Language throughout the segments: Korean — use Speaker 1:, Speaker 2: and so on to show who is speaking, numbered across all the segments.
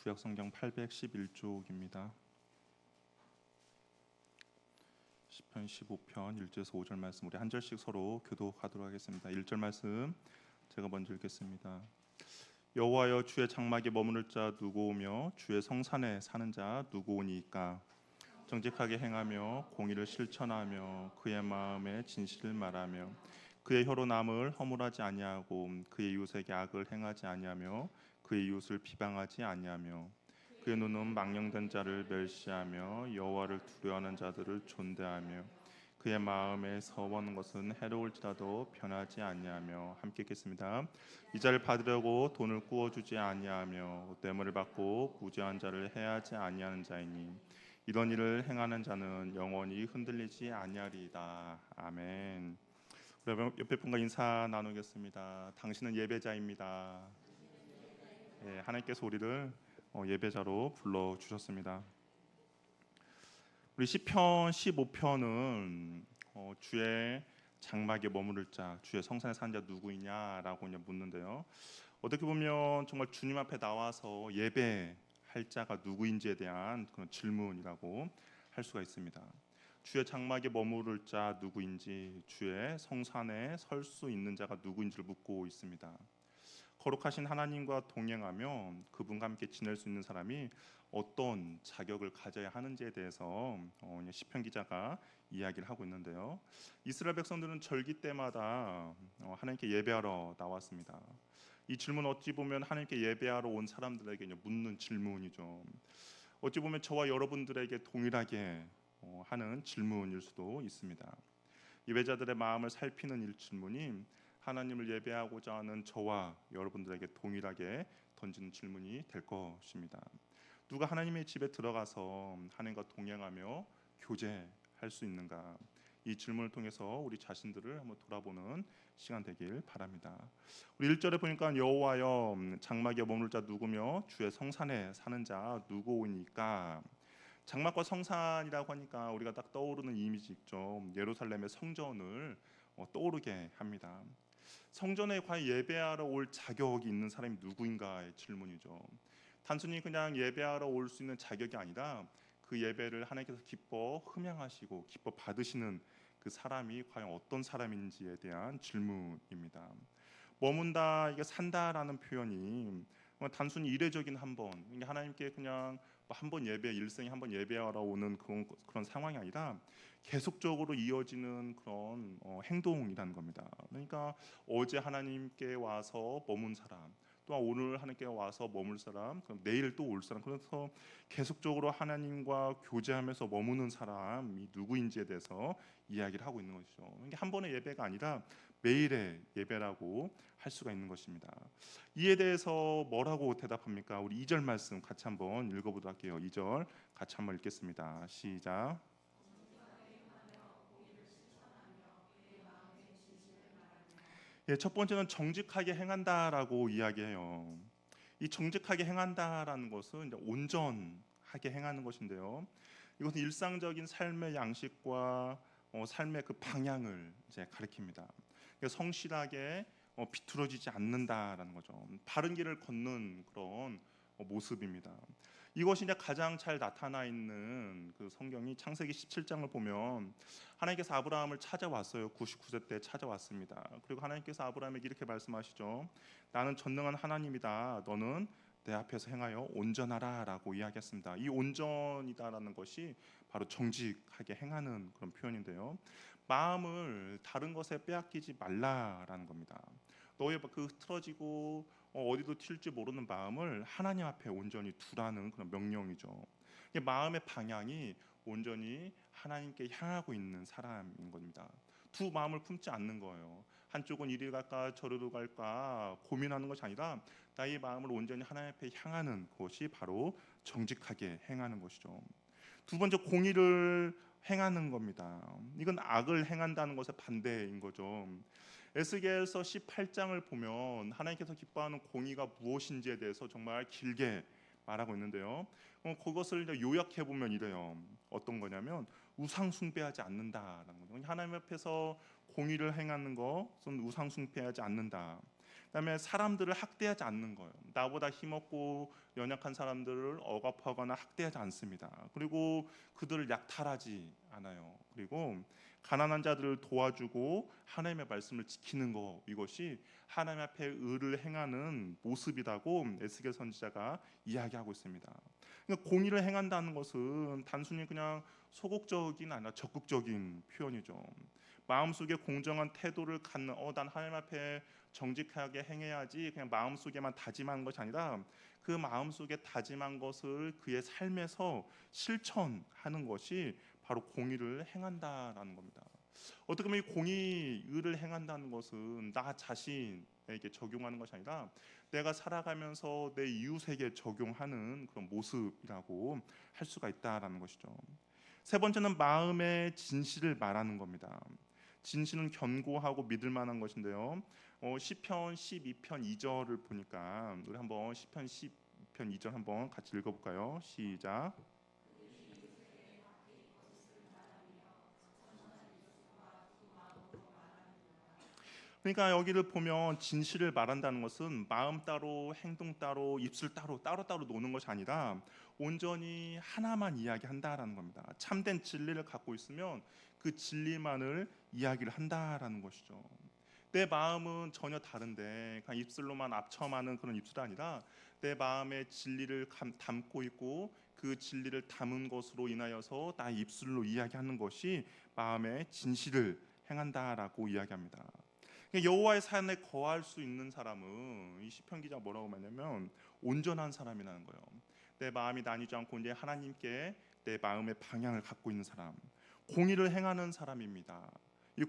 Speaker 1: 구약성경 811쪽입니다. 시편 15편 1절에서 5절 말씀 우리 한 절씩 서로 교독하도록 하겠습니다. 1절 말씀 제가 먼저 읽겠습니다. 여호와여, 주의 장막에 머무를 자 누구오며 주의 성산에 사는 자 누구오니이까? 정직하게 행하며 공의를 실천하며 그의 마음에 진실을 말하며 그의 혀로 남을 허물하지 아니하고 그의 이웃에게 악을 행하지 아니하며 그의 이웃을 비방하지 아니하며 그의 눈은 망령된 자를 멸시하며 여호와를 두려워하는 자들을 존대하며 그의 마음에 서원한 것은 해로울지라도 변하지 아니하며. 함께 읽겠습니다. 이자를 받으려고 돈을 꾸어주지 아니하며 뇌물을 받고 부귀한 자를 해하지 아니하는 자이니 이런 일을 행하는 자는 영원히 흔들리지 아니하리이다. 아멘. 우리 옆에 분과 인사 나누겠습니다. 당신은 예배자입니다. 예, 하나님께서 우리를 예배자로 불러 주셨습니다. 우리 시편 15편은 주의 장막에 머무를 자, 주의 성산에 사는 자 누구이냐라고 묻는데요. 어떻게 보면 정말 주님 앞에 나와서 예배할 자가 누구인지에 대한 그런 질문이라고 할 수가 있습니다. 주의 장막에 머무를 자 누구인지, 주의 성산에 설 수 있는 자가 누구인지를 묻고 있습니다. 거룩하신 하나님과 동행하며 그분과 함께 지낼 수 있는 사람이 어떤 자격을 가져야 하는지에 대해서 시편 기자가 이야기를 하고 있는데요. 이스라엘 백성들은 절기 때마다 하나님께 예배하러 나왔습니다. 이 질문 어찌 보면 하나님께 예배하러 온 사람들에게 묻는 질문이죠. 어찌 보면 저와 여러분들에게 동일하게 하는 질문일 수도 있습니다. 예배자들의 마음을 살피는 이 질문이 하나님을 예배하고자 하는 저와 여러분들에게 동일하게 던지는 질문이 될 것입니다. 누가 하나님의 집에 들어가서 하나님과 동행하며 교제할 수 있는가? 이 질문을 통해서 우리 자신들을 한번 돌아보는 시간 되길 바랍니다. 우리 1절에 보니까 여호와여, 장막에 머물 자 누구며 주의 성산에 사는 자 누구오니까? 장막과 성산이라고 하니까 우리가 딱 떠오르는 이미지 있죠. 예루살렘의 성전을 떠오르게 합니다. 성전에 과연 예배하러 올 자격이 있는 사람이 누구인가의 질문이죠. 단순히 그냥 예배하러 올 수 있는 자격이 아니라 그 예배를 하나님께서 기뻐 흠양하시고 기뻐 받으시는 그 사람이 과연 어떤 사람인지에 대한 질문입니다. 머문다, 이게 산다라는 표현이 단순히 이례적인 한번, 하나님께 그냥 한 번 예배, 일생에 한 번 예배하러 오는 그런 상황이 아니라 계속적으로 이어지는 그런 행동이라는 겁니다. 그러니까 어제 하나님께 와서 머문 사람, 또한 오늘 하나님께 와서 머물 사람, 그럼 내일 또 올 사람, 그래서 계속적으로 하나님과 교제하면서 머무는 사람이 누구인지에 대해서 이야기를 하고 있는 것이죠. 이게 한 번의 예배가 아니라 매일의 예배라고 할 수가 있는 것입니다. 이에 대해서 뭐라고 대답합니까? 우리 2절 말씀 같이 한번 읽어보도록 할게요. 2절 같이 한번 읽겠습니다. 시작. 예, 첫 번째는 정직하게 행한다라고 이야기해요. 이 정직하게 행한다라는 것은 이제 온전하게 행하는 것인데요. 이것은 일상적인 삶의 양식과 삶의 그 방향을 이제 가리킵니다. 그러니까 성실하게 비뚤어지지 않는다라는 거죠. 바른 길을 걷는 그런 모습입니다. 이것이 이제 가장 잘 나타나 있는 그 성경이 창세기 17장을 보면 하나님께서 아브라함을 찾아왔어요. 99세 때 찾아왔습니다. 그리고 하나님께서 아브라함에게 이렇게 말씀하시죠. 나는 전능한 하나님이다. 너는 내 앞에서 행하여 온전하라라고 이야기했습니다. 이 온전이다라는 것이 바로 정직하게 행하는 그런 표현인데요. 마음을 다른 것에 빼앗기지 말라라는 겁니다. 너의 그 틀어지고 어디도 튈지 모르는 마음을 하나님 앞에 온전히 두라는 그런 명령이죠. 마음의 방향이 온전히 하나님께 향하고 있는 사람인 겁니다. 두 마음을 품지 않는 거예요. 한쪽은 이리 갈까 저리로 갈까 고민하는 것이 아니라 나의 마음을 온전히 하나님 앞에 향하는 것이 바로 정직하게 행하는 것이죠. 두 번째, 공의를 행하는 겁니다. 이건 악을 행한다는 것의 반대인 거죠. 에스겔서 18장을 보면 하나님께서 기뻐하는 공의가 무엇인지에 대해서 정말 길게 말하고 있는데요. 그것을 요약해 보면 이래요. 어떤 거냐면 우상 숭배하지 않는다라는 거죠. 하나님 앞에서 공의를 행하는 것은 우상 숭배하지 않는다. 그다음에 사람들을 학대하지 않는 거예요. 나보다 힘없고 연약한 사람들을 억압하거나 학대하지 않습니다. 그리고 그들을 약탈하지 않아요. 그리고 가난한 자들을 도와주고 하나님의 말씀을 지키는 거, 이것이 하나님 앞에 의를 행하는 모습이라고 에스겔 선지자가 이야기하고 있습니다. 그러니까 공의를 행한다는 것은 단순히 그냥 소극적인 아니라 적극적인 표현이죠. 마음속에 공정한 태도를 갖는, 난 하나님 앞에 정직하게 행해야지, 그냥 마음속에만 다짐한 것이 아니라 그 마음속에 다짐한 것을 그의 삶에서 실천하는 것이 바로 공의를 행한다라는 겁니다. 어떻게 보면 이 공의를 행한다는 것은 나 자신에게 적용하는 것이 아니라 내가 살아가면서 내 이웃에게 적용하는 그런 모습이라고 할 수가 있다라는 것이죠. 세 번째는 마음의 진실을 말하는 겁니다. 진실은 견고하고 믿을 만한 것인데요. 시편 12편 2절을 보니까 우리 한번 시편 12편 2절 한번 같이 읽어볼까요? 시작. 그러니까 여기를 보면 진실을 말한다는 것은 마음 따로 행동 따로 입술 따로 노는 것이 아니라 온전히 하나만 이야기한다라는 겁니다. 참된 진리를 갖고 있으면 그 진리만을 이야기를 한다라는 것이죠. 내 마음은 전혀 다른데 그냥 입술로만 압첨하는 그런 입술이 아니라 내 마음의 진리를 담고 있고 그 진리를 담은 것으로 인하여서 나의 입술로 이야기하는 것이 마음의 진실을 행한다라고 이야기합니다. 여호와의 산에 거할 수 있는 사람은 이 시편 기자 뭐라고 말하냐면 온전한 사람이라는 거예요. 내 마음이 나뉘지 않고 이제 하나님께 내 마음의 방향을 갖고 있는 사람, 공의를 행하는 사람입니다.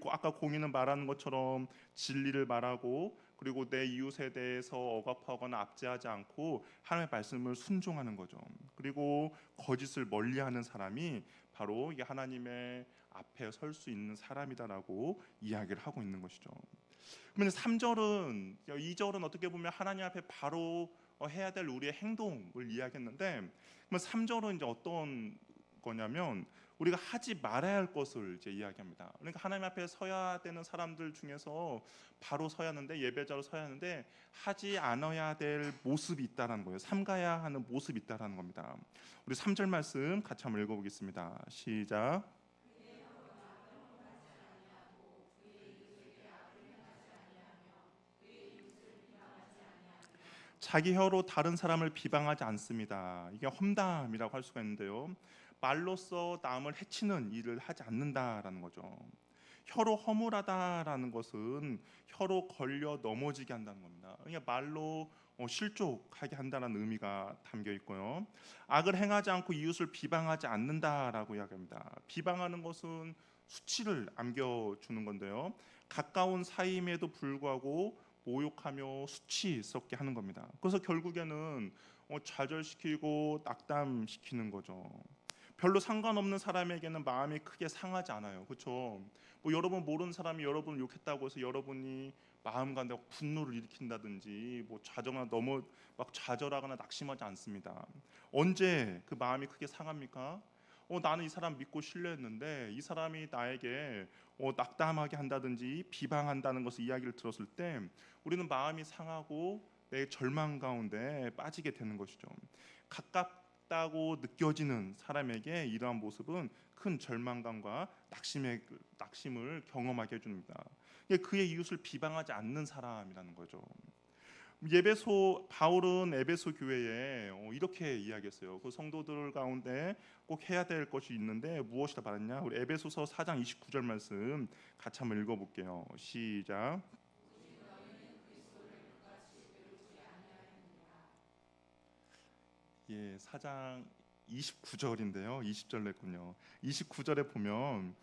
Speaker 1: 아까 공의는 말하는 것처럼 진리를 말하고 그리고 내 이웃에 대해서 억압하거나 압제하지 않고 하나님의 말씀을 순종하는 거죠. 그리고 거짓을 멀리하는 사람이 바로 이게 하나님의 앞에 설 수 있는 사람이다라고 이야기를 하고 있는 것이죠. 그러면 3절은 2절은 어떻게 보면 하나님 앞에 바로 해야 될 우리의 행동을 이야기했는데, 그러면 3절은 이제 어떤 거냐면 우리가 하지 말아야 할 것을 이제 이야기합니다. 그러니까 하나님 앞에 서야 되는 사람들 중에서 바로 서야 하는데, 예배자로 서야 하는데 하지 않아야 될 모습이 있다라는 거예요. 삼가야 하는 모습이 있다라는 겁니다. 우리 3절 말씀 같이 한번 읽어보겠습니다. 시작. 자기 혀로 다른 사람을 비방하지 않습니다. 이게 험담이라고 할 수가 있는데요. 말로써 남을 해치는 일을 하지 않는다라는 거죠. 혀로 허물하다라는 것은 혀로 걸려 넘어지게 한다는 겁니다. 그러니까 말로 실족하게 한다는 의미가 담겨 있고요. 악을 행하지 않고 이웃을 비방하지 않는다라고 이야기합니다. 비방하는 것은 수치를 안겨주는 건데요. 가까운 사이임에도 불구하고 모욕하며 수치스럽게 하는 겁니다. 그래서 결국에는 좌절시키고 낙담시키는 거죠. 별로 상관없는 사람에게는 마음이 크게 상하지 않아요. 그렇죠? 여러분 모르는 사람이 여러분을 욕했다고 해서 여러분이 마음 가운데 분노를 일으킨다든지 좌절하거나 너무 막 좌절하거나 낙심하지 않습니다. 언제 그 마음이 크게 상합니까? 나는 이 사람 믿고 신뢰했는데 이 사람이 나에게 낙담하게 한다든지 비방한다는 것을 이야기를 들었을 때 우리는 마음이 상하고 내 절망 가운데 빠지게 되는 것이죠. 가깝다고 느껴지는 사람에게 이러한 모습은 큰 절망감과 낙심을 경험하게 해줍니다. 그의 이웃을 비방하지 않는 사람이라는 거죠. 바울은 에베소 교회에 이렇게 이야기했어요. 그 성도들 가운데 꼭 해야 될 것이 있는데 무엇이다 말했냐? 우리 에베소서 4장 29절 말씀 같이 한번 읽어볼게요. 시작. 예, 4장 29절인데요. 20절 냈군요. 29절에 보면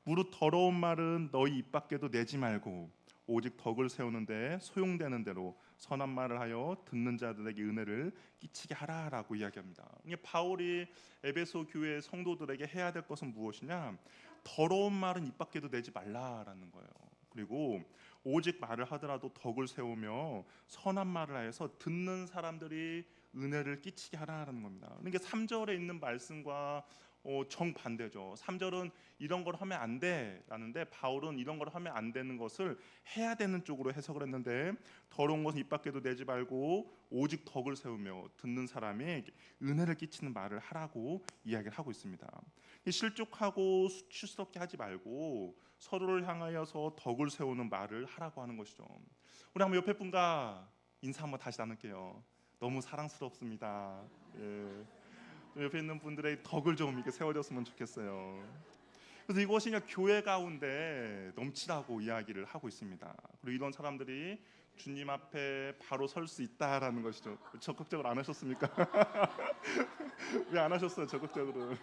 Speaker 1: 무릇 더러운 말은 너희 입 밖에도 내지 말고 오직 덕을 세우는데 소용되는 대로 선한 말을 하여 듣는 자들에게 은혜를 끼치게 하라라고 이야기합니다. 이게 바울이 에베소 교회 성도들에게 해야 될 것은 무엇이냐? 더러운 말은 입 밖에도 내지 말라라는 거예요. 그리고 오직 말을 하더라도 덕을 세우며 선한 말을 하여서 듣는 사람들이 은혜를 끼치게 하라는 겁니다. 그러니까 3절에 있는 말씀과 정반대죠. 3절은 이런 걸 하면 안 돼라는데 바울은 이런 걸 하면 안 되는 것을 해야 되는 쪽으로 해석을 했는데 더러운 것은 입 밖에도 내지 말고 오직 덕을 세우며 듣는 사람이 은혜를 끼치는 말을 하라고 이야기를 하고 있습니다. 실족하고 수치스럽게 하지 말고 서로를 향하여서 덕을 세우는 말을 하라고 하는 것이죠. 우리 한번 옆에 분과 인사 한번 다시 나눌게요. 너무 사랑스럽습니다. 예. 옆에 있는 분들의 덕을 좀 이렇게 세워줬으면 좋겠어요. 그래서 이것이 그냥 교회 가운데 넘치라고 이야기를 하고 있습니다. 그리고 이런 사람들이 주님 앞에 바로 설 수 있다라는 것이죠. 적극적으로 안 하셨습니까? 왜 안 하셨어요? 적극적으로.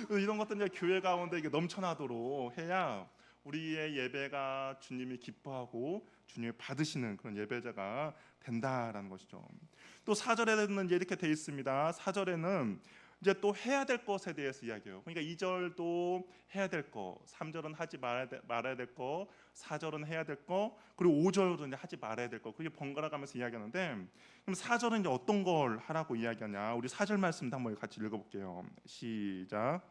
Speaker 1: 이런 것들은 이제 교회 가운데 이게 넘쳐나도록 해야 우리의 예배가 주님이 기뻐하고 주님이 받으시는 그런 예배자가 된다라는 것이죠. 또 4절에는 이제 이렇게 되어 있습니다. 4절에는 이제 또 해야 될 것에 대해서 이야기해요. 그러니까 2절도 해야 될 거, 3절은 하지 말아야 될 거, 4절은 해야 될 거, 그리고 5절은 이제 하지 말아야 될 거. 그게 번갈아 가면서 이야기하는데 그럼 4절은 이제 어떤 걸 하라고 이야기하냐? 우리 4절 말씀도 한번 같이 읽어볼게요. 시작.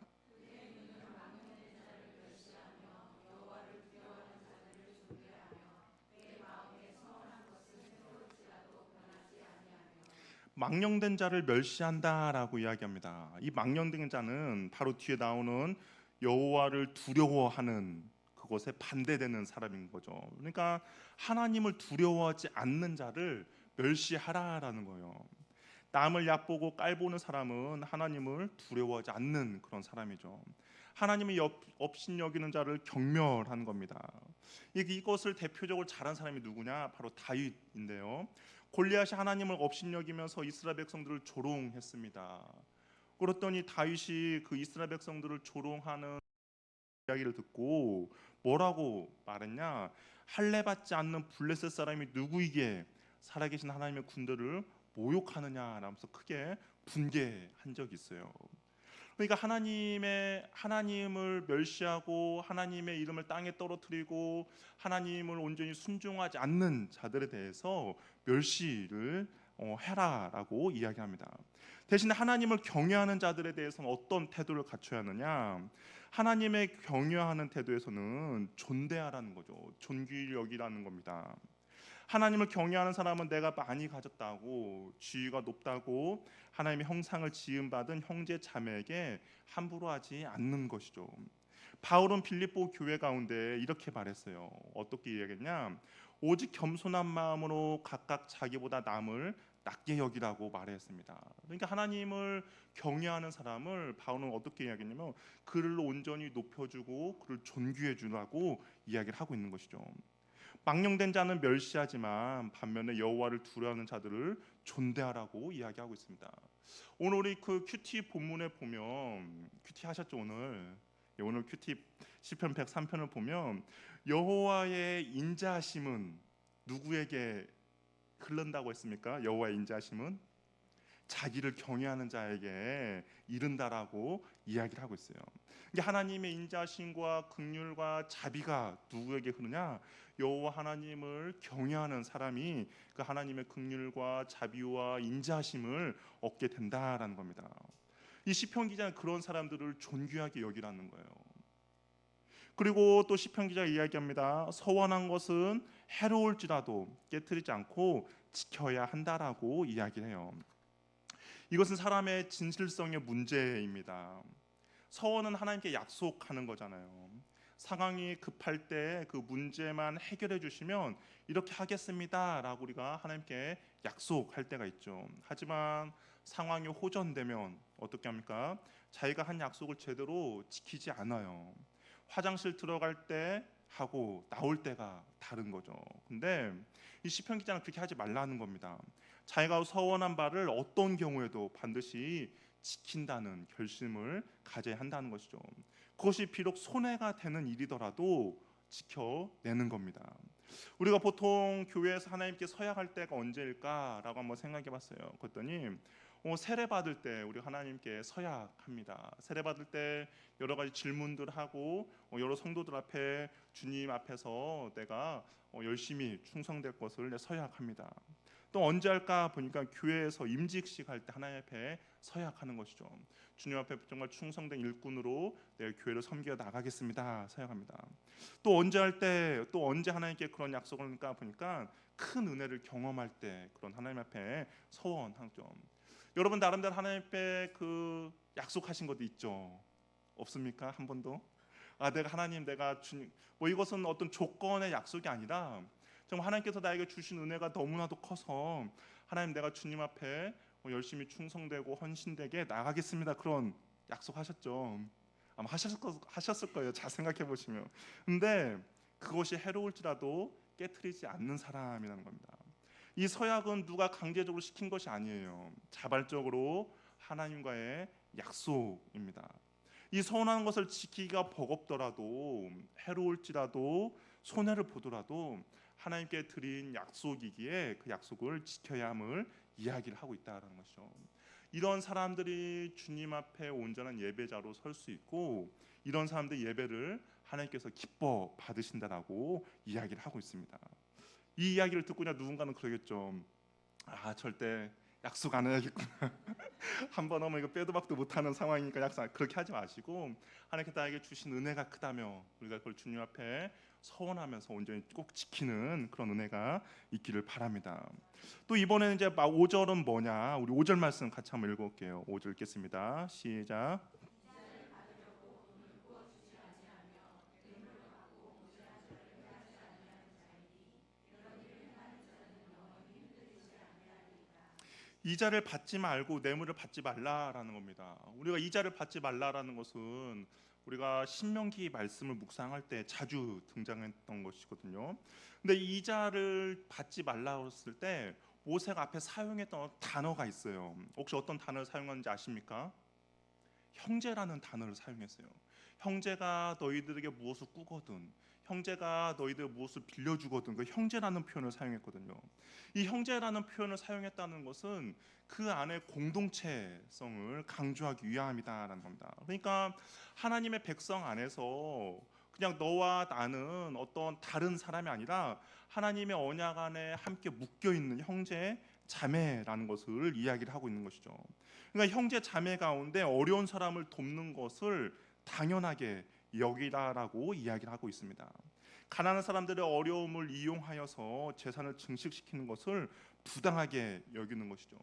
Speaker 1: 망령된 자를 멸시한다라고 이야기합니다. 이 망령된 자는 바로 뒤에 나오는 여호와를 두려워하는 그것에 반대되는 사람인 거죠. 그러니까 하나님을 두려워하지 않는 자를 멸시하라라는 거예요. 남을 얕보고 깔보는 사람은 하나님을 두려워하지 않는 그런 사람이죠. 하나님이 업신여기는 자를 경멸하는 겁니다. 이것을 대표적으로 잘한 사람이 누구냐? 바로 다윗인데요. 골리앗이 하나님을 업신여기면서 이스라엘 백성들을 조롱했습니다. 그랬더니 다윗이 그 이스라엘 백성들을 조롱하는 이야기를 듣고 뭐라고 말했냐? 할례 받지 않는 블레셋 사람이 누구이기에 살아계신 하나님의 군대를 모욕하느냐라면서 크게 분개한 적이 있어요. 그러니까 하나님을 멸시하고 하나님의 이름을 땅에 떨어뜨리고 하나님을 온전히 순종하지 않는 자들에 대해서 멸시를 해라라고 이야기합니다. 대신에 하나님을 경외하는 자들에 대해서는 어떤 태도를 갖춰야 하느냐? 하나님의 경외하는 태도에서는 존대하라는 거죠. 존귀히 여기라는 겁니다. 하나님을 경외하는 사람은 내가 많이 가졌다고 지위가 높다고 하나님의 형상을 지음받은 형제 자매에게 함부로 하지 않는 것이죠. 바울은 빌립보 교회 가운데 이렇게 말했어요. 어떻게 이야기했냐? 오직 겸손한 마음으로 각각 자기보다 남을 낮게 여기라고 말했습니다. 그러니까 하나님을 경외하는 사람을 바울은 어떻게 이야기했냐면 그를 온전히 높여주고 그를 존귀해 주라고 이야기를 하고 있는 것이죠. 망령된 자는 멸시하지만 반면에 여호와를 두려워하는 자들을 존대하라고 이야기하고 있습니다. 오늘 우리 그 큐티 본문에 보면 큐티 하셨죠 오늘? 예, 오늘 큐티 시편 103편을 보면 여호와의 인자하심은 누구에게 흐른다고 했습니까? 여호와의 인자하심은 자기를 경외하는 자에게 이른다라고 이야기를 하고 있어요. 이게 하나님의 인자심과 긍휼과 자비가 누구에게 흐르냐? 여호와 하나님을 경외하는 사람이 그 하나님의 긍휼과 자비와 인자심을 얻게 된다라는 겁니다. 이 시편 기자는 그런 사람들을 존귀하게 여기라는 거예요. 그리고 또 시편 기자가 이야기합니다. 서원한 것은 해로울지라도 깨트리지 않고 지켜야 한다라고 이야기해요. 이것은 사람의 진실성의 문제입니다. 서원은 하나님께 약속하는 거잖아요. 상황이 급할 때 그 문제만 해결해 주시면 이렇게 하겠습니다라고 우리가 하나님께 약속할 때가 있죠. 하지만 상황이 호전되면 어떻게 합니까? 자기가 한 약속을 제대로 지키지 않아요. 화장실 들어갈 때 하고 나올 때가 다른 거죠. 근데 이 시편 기자는 그렇게 하지 말라는 겁니다. 자기가 서원한 바를 어떤 경우에도 반드시 지킨다는 결심을 가져야 한다는 것이죠. 그것이 비록 손해가 되는 일이더라도 지켜내는 겁니다. 우리가 보통 교회에서 하나님께 서약할 때가 언제일까라고 한번 생각해봤어요. 그랬더니 세례 받을 때 우리 하나님께 서약합니다. 세례 받을 때 여러 가지 질문들 하고 여러 성도들 앞에 주님 앞에서 내가 열심히 충성될 것을 서약합니다. 또 언제 할까 보니까 교회에서 임직식 할 때 하나님 앞에 서약하는 것이죠. 주님 앞에 정말 충성된 일꾼으로 내가 교회를 섬겨 나가겠습니다. 서약합니다. 또 언제 할 때, 또 언제 하나님께 그런 약속을 할까 보니까 큰 은혜를 경험할 때 그런 하나님 앞에 서원하죠. 여러분 나름대로 하나님 앞에 그 약속하신 것도 있죠. 없습니까? 한 번도? 내가 하나님, 내가 주님, 뭐 이것은 어떤 조건의 약속이 아니라 정말 하나님께서 나에게 주신 은혜가 너무나도 커서 하나님, 내가 주님 앞에 열심히 충성되고 헌신되게 나가겠습니다. 그런 약속하셨죠. 아마 하셨을 거예요. 잘 생각해 보시면. 근데 그것이 해로울지라도 깨트리지 않는 사람이라는 겁니다. 이 서약은 누가 강제적으로 시킨 것이 아니에요. 자발적으로 하나님과의 약속입니다. 이 서운한 것을 지키기가 버겁더라도, 해로울지라도, 손해를 보더라도 하나님께 드린 약속이기에 그 약속을 지켜야 함을 이야기를 하고 있다는 것이죠. 이런 사람들이 주님 앞에 온전한 예배자로 설 수 있고, 이런 사람들 예배를 하나님께서 기뻐 받으신다라고 이야기를 하고 있습니다. 이 이야기를 듣고 그냥 누군가는 그러겠죠. 절대 약속 안 해야겠구나. 한번 하면 이거 빼도 박도 못하는 상황이니까 약속, 그렇게 하지 마시고 하나님께 나에게 주신 은혜가 크다며 우리가 그걸 주님 앞에 서원하면서 온전히 꼭 지키는 그런 은혜가 있기를 바랍니다. 또 이번에는 이제 5절은 뭐냐, 우리 5절 말씀 같이 한번 읽어볼게요. 5절 읽겠습니다. 시작. 이자를 받지 말고 뇌물을 받지 말라라는 겁니다. 우리가 이자를 받지 말라라는 것은 우리가 신명기 말씀을 묵상할 때 자주 등장했던 것이거든요. 근데 이자를 받지 말라고 했을 때 모세가 앞에 사용했던 단어가 있어요. 혹시 어떤 단어를 사용하는지 아십니까? 형제라는 단어를 사용했어요. 형제가 너희들에게 무엇을 꾸거든, 형제가 너희들 무엇을 빌려주거든, 그 형제라는 표현을 사용했거든요. 이 형제라는 표현을 사용했다는 것은 그 안에 공동체성을 강조하기 위함이다라는 겁니다. 그러니까 하나님의 백성 안에서 그냥 너와 나는 어떤 다른 사람이 아니라 하나님의 언약 안에 함께 묶여 있는 형제 자매라는 것을 이야기를 하고 있는 것이죠. 그러니까 형제 자매 가운데 어려운 사람을 돕는 것을 당연하게 여기다라고 이야기를 하고 있습니다. 가난한 사람들의 어려움을 이용하여서 재산을 증식시키는 것을 부당하게 여기는 것이죠.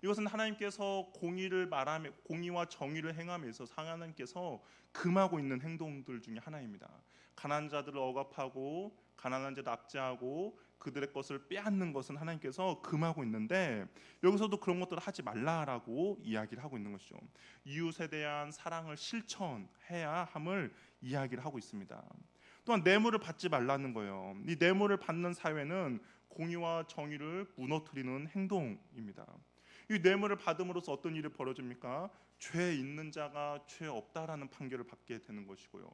Speaker 1: 이것은 하나님께서 공의와 정의를 행함에서 하나님께서 금하고 있는 행동들 중에 하나입니다. 가난한 자들을 억압하고 가난한 자를 압제하고 그들의 것을 빼앗는 것은 하나님께서 금하고 있는데, 여기서도 그런 것들을 하지 말라라고 이야기를 하고 있는 것이죠. 이웃에 대한 사랑을 실천해야 함을 이야기를 하고 있습니다. 또한 뇌물을 받지 말라는 거예요. 이 뇌물을 받는 사회는 공의와 정의를 무너뜨리는 행동입니다. 이 뇌물을 받음으로써 어떤 일이 벌어집니까? 죄 있는 자가 죄 없다라는 판결을 받게 되는 것이고요.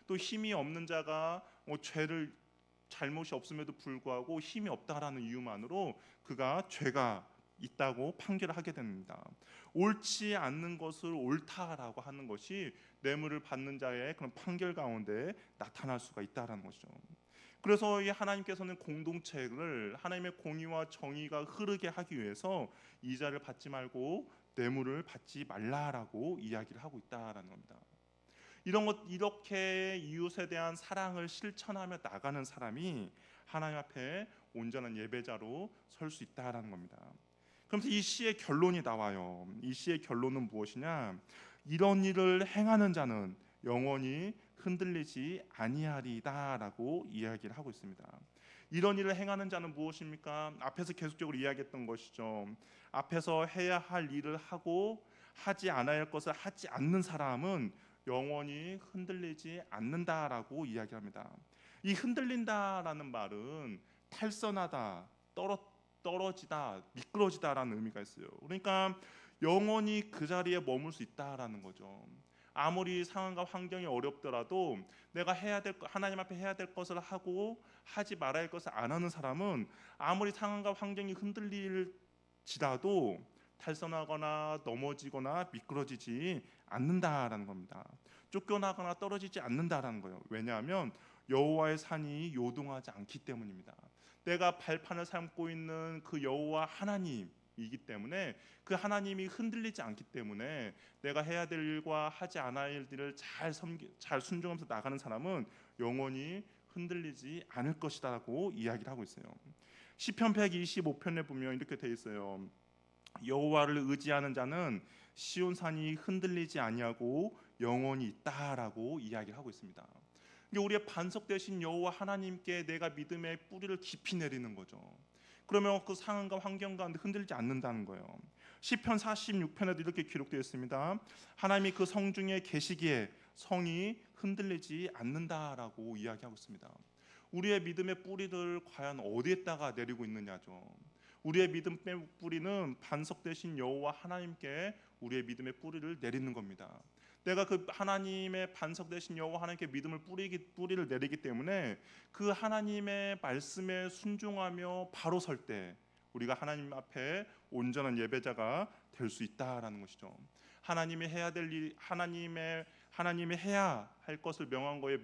Speaker 1: 또 힘이 없는 자가 죄를 잘못이 없음에도 불구하고 힘이 없다라는 이유만으로 그가 죄가 있다고 판결을 하게 됩니다. 옳지 않는 것을 옳다라고 하는 것이 뇌물을 받는 자의 그런 판결 가운데 나타날 수가 있다라는 것이죠. 그래서 이 하나님께서는 공동체를 하나님의 공의와 정의가 흐르게 하기 위해서 이자를 받지 말고 뇌물을 받지 말라라고 이야기를 하고 있다라는 겁니다. 이렇게 이웃에 대한 사랑을 실천하며 나가는 사람이 하나님 앞에 온전한 예배자로 설 수 있다라는 겁니다. 그러면서 이 시의 결론이 나와요. 이 시의 결론은 무엇이냐? 이런 일을 행하는 자는 영원히 흔들리지 아니하리다라고 이야기를 하고 있습니다. 이런 일을 행하는 자는 무엇입니까? 앞에서 계속적으로 이야기했던 것이죠. 앞에서 해야 할 일을 하고 하지 않아야 할 것을 하지 않는 사람은 영원히 흔들리지 않는다라고 이야기합니다. 이 흔들린다라는 말은 탈선하다, 떨어지다, 미끄러지다라는 의미가 있어요. 그러니까 영원히 그 자리에 머물 수 있다라는 거죠. 아무리 상황과 환경이 어렵더라도 내가 하나님 앞에 해야 될 것을 하고 하지 말아야 할 것을 안 하는 사람은 아무리 상황과 환경이 흔들릴지라도 탈선하거나 넘어지거나 미끄러지지 않는다라는 겁니다. 쫓겨나거나 떨어지지 않는다라는 거예요. 왜냐하면 여호와의 산이 요동하지 않기 때문입니다. 내가 발판을 삼고 있는 그 여호와 하나님이기 때문에 그 하나님이 흔들리지 않기 때문에 내가 해야 될 일과 하지 않아야 할 일을 잘 순종하면서 나가는 사람은 영원히 흔들리지 않을 것이다라고 이야기를 하고 있어요. 시편 125편에 보면 이렇게 돼 있어요. 여호와를 의지하는 자는 시온산이 흔들리지 아니하고 영원히 있다라고 이야기를 하고 있습니다. 우리의 반석 되신 여호와 하나님께 내가 믿음의 뿌리를 깊이 내리는 거죠. 그러면 그 상황과 환경 가운데 흔들리지 않는다는 거예요. 시편 46편에도 이렇게 기록되어 있습니다. 하나님이 그 성중에 계시기에 성이 흔들리지 않는다라고 이야기하고 있습니다. 우리의 믿음의 뿌리를 과연 어디에다가 내리고 있느냐죠. 우리의 믿음의 뿌리는 반석 되신 여호와 하나님께 우리의 믿음의 뿌리를 내리는 겁니다. 내가 그 하나님의 반석 되신 여호와 하나님께 믿음을 뿌리를 내리기 때문에 그 하나님의 말씀에 순종하며 바로 설 때 우리가 하나님 앞에 온전한 예배자가 될 수 있다라는 것이죠. 하나님이 해야 될 일, 하나님이 해야 할 것을 명한 거에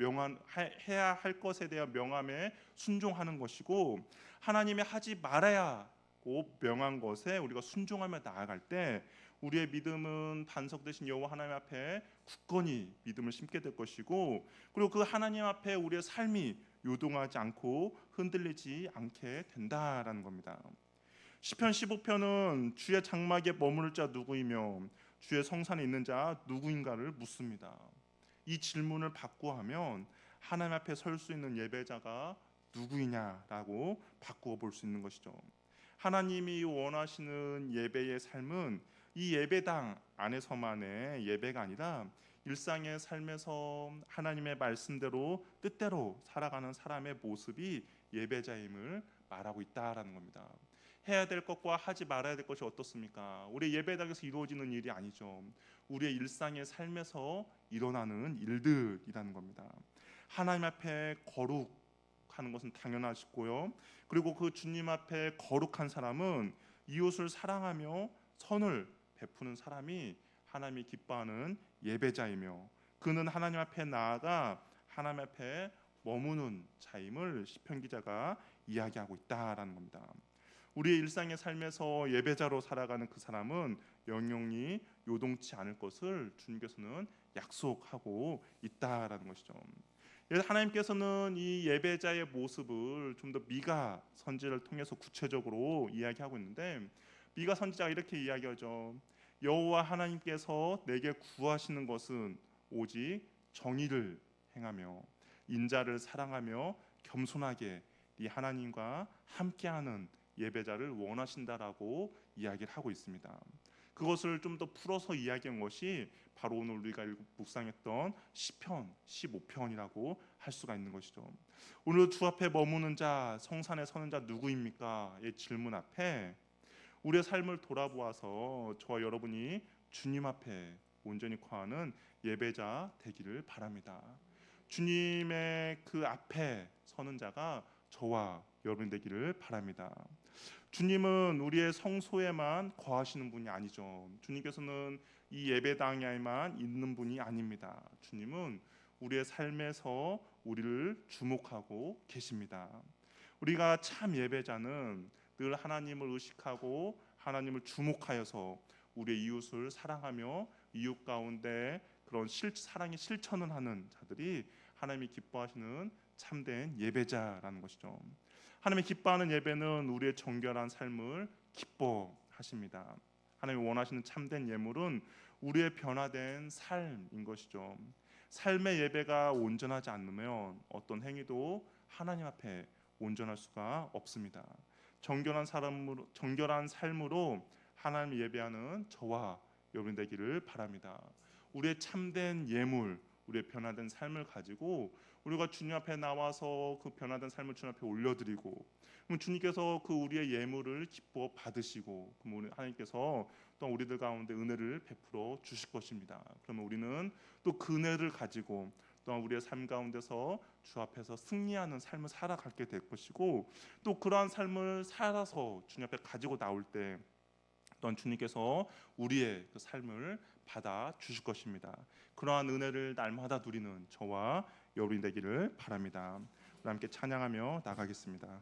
Speaker 1: 해야 할 것에 대한 명함에 순종하는 것이고, 하나님이 하지 말아야 고 명한 것에 우리가 순종하며 나아갈 때 우리의 믿음은 반석 되신 여호와 하나님 앞에 굳건히 믿음을 심게 될 것이고, 그리고 그 하나님 앞에 우리의 삶이 요동하지 않고 흔들리지 않게 된다라는 겁니다. 시편 15편은 주의 장막에 머무를 자 누구이며 주의 성산에 있는 자 누구인가를 묻습니다. 이 질문을 받고 하면 하나님 앞에 설 수 있는 예배자가 누구이냐라고 바꾸어 볼 수 있는 것이죠. 하나님이 원하시는 예배의 삶은 이 예배당 안에서만의 예배가 아니라 일상의 삶에서 하나님의 말씀대로 뜻대로 살아가는 사람의 모습이 예배자임을 말하고 있다라는 겁니다. 해야 될 것과 하지 말아야 될 것이 어떻습니까? 우리 예배당에서 이루어지는 일이 아니죠. 우리의 일상의 삶에서 일어나는 일들이라는 겁니다. 하나님 앞에 거룩하는 것은 당연하시고요. 그리고 그 주님 앞에 거룩한 사람은 이웃을 사랑하며 선을 베푸는 사람이 하나님이 기뻐하는 예배자이며, 그는 하나님 앞에 나아가 하나님 앞에 머무는 자임을 시편 기자가 이야기하고 있다라는 겁니다. 우리의 일상의 삶에서 예배자로 살아가는 그 사람은 영영이 요동치 않을 것을 주님께서는 약속하고 있다라는 것이죠. 하나님께서는 이 예배자의 모습을 좀 더 미가 선지를 통해서 구체적으로 이야기하고 있는데, 미가 선지자가 이렇게 이야기하죠. 여호와 하나님께서 내게 구하시는 것은 오직 정의를 행하며 인자를 사랑하며 겸손하게 네 하나님과 함께하는 예배자를 원하신다라고 이야기를 하고 있습니다. 그것을 좀 더 풀어서 이야기한 것이 바로 오늘 우리가 묵상했던 시편 15편이라고 할 수가 있는 것이죠. 오늘 주 앞에 머무는 자, 성산에 서는 자 누구입니까? 이 질문 앞에 우리의 삶을 돌아보아서 저와 여러분이 주님 앞에 온전히 거하는 예배자 되기를 바랍니다. 주님의 그 앞에 서는 자가 저와 여러분 되기를 바랍니다. 주님은 우리의 성소에만 거하시는 분이 아니죠. 주님께서는 이 예배당에만 있는 분이 아닙니다. 주님은 우리의 삶에서 우리를 주목하고 계십니다. 우리가 참 예배자는 늘 하나님을 의식하고 하나님을 주목하여서 우리의 이웃을 사랑하며 이웃 가운데 그런 사랑의 실천을 하는 자들이 하나님이 기뻐하시는 참된 예배자라는 것이죠. 하나님이 기뻐하는 예배는 우리의 정결한 삶을 기뻐하십니다. 하나님이 원하시는 참된 예물은 우리의 변화된 삶인 것이죠. 삶의 예배가 온전하지 않으면 어떤 행위도 하나님 앞에 온전할 수가 없습니다. 정결한 삶으로 하나님을 예배하는 저와 여러분 되기를 바랍니다. 우리의 참된 예물, 우리의 변화된 삶을 가지고 우리가 주님 앞에 나와서 그 변화된 삶을 주님 앞에 올려드리고, 그럼 주님께서 그 우리의 예물을 기뻐 받으시고, 그럼 하나님께서 또 우리들 가운데 은혜를 베풀어 주실 것입니다. 그러면 우리는 또 그 은혜를 가지고 또한 우리의 삶 가운데서 주 앞에서 승리하는 삶을 살아가게 될 것이고, 또 그러한 삶을 살아서 주님 앞에 가지고 나올 때 또한 주님께서 우리의 그 삶을 받아 주실 것입니다. 그러한 은혜를 날마다 누리는 저와 여러분이 되기를 바랍니다. 우리 함께 찬양하며 나가겠습니다.